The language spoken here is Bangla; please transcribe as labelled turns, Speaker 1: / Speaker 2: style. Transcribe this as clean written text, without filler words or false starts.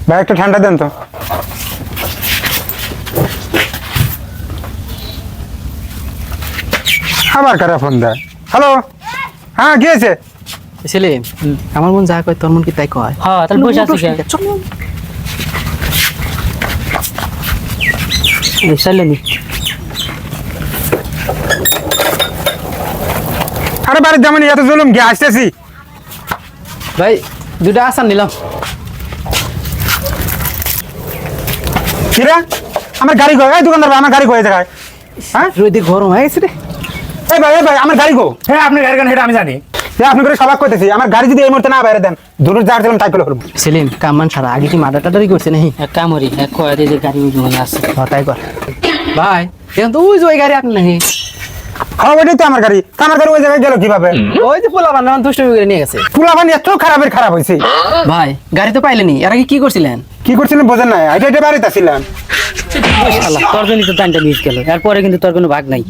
Speaker 1: ভাই একটু ঠান্ডা দেন তো। আবার কারা ফোন দেয়? হ্যালো, হ্যাঁ কি হয়েছে?
Speaker 2: ছেলে আমার মন যা কয় তোর মন কি তাই কয়?
Speaker 3: হ্যাঁ তাহলে বসে আছিস
Speaker 2: চল
Speaker 3: চাইলেনি।
Speaker 1: আরে বাড়ির যেমন এত জুলুম গিয়ে আসতেছি।
Speaker 2: ভাই দুটা আসার নিলাম।
Speaker 1: কিরা আমার গাড়ি গো? এই দোকানদার ভাই আমার গাড়ি গো এই জায়গায়। হ্যাঁ
Speaker 2: রোদে গরম হয়ে গেছে রে।
Speaker 1: এই ভাই আমার গাড়ি গো।
Speaker 4: হ্যাঁ আপনার গাড়ি গান সেটা আমি জানি।
Speaker 1: আপনি করে সবাক করতেছি, আমার গাড়ি যদি এই মুহূর্তে না বাইরে দেন দুটো যার দিলাম তাই করে করবো।
Speaker 2: সেলিম কামান সারা আগে কি মাদা টাদারি করছে নাকি?
Speaker 3: এক কামড়ি এক কয় দিয়ে গাড়ি মনে আছে।
Speaker 2: তাই কর ভাই। এখন তো ওই যে ওই গাড়ি আপনি নাকি?
Speaker 1: হ্যাঁ ওইটাই তো আমার গাড়ি। আমার গাড়ি ওই জায়গায় গেল কিভাবে?
Speaker 2: ওই যে পোলা বান্ধব দুষ্টমি করে নিয়ে গেছে।
Speaker 1: পুলাবান এত খারাপ হয়েছে।
Speaker 2: ভাই গাড়ি তো পাইলেনি, এর আগে কি করছিলেন?
Speaker 1: কি করছিলেন বোঝেন না? এটা বাড়িতে আসছিলাম।
Speaker 3: তোর জন্য তো টানটা মিস গেল, এরপরে কিন্তু তোর কোনো ভাগ নাই।